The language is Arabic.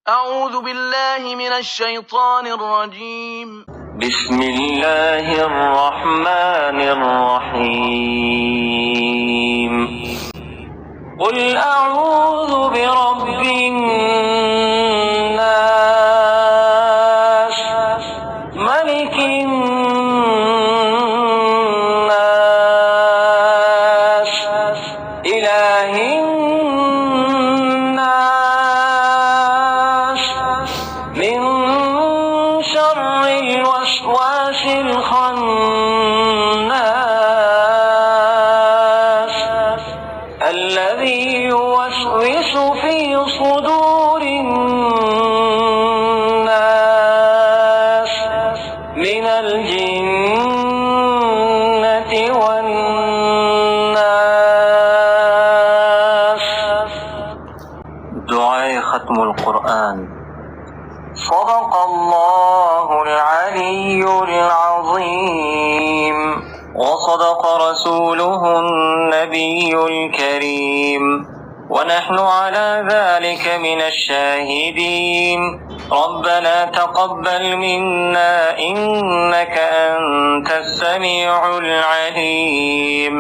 أعوذ بالله من الشيطان الرجيم. بسم الله الرحمن الرحيم. قل أعوذ برب الناس ملك الناس إله الناس من شر الوسواس الخناس الذي يوسوس في صدور الناس من الجنة والناس. دعاء ختم القرآن. صدق الله العلي العظيم وصدق رسوله النبي الكريم ونحن على ذلك من الشاهدين. ربنا تقبل منا إنك أنت السميع العليم.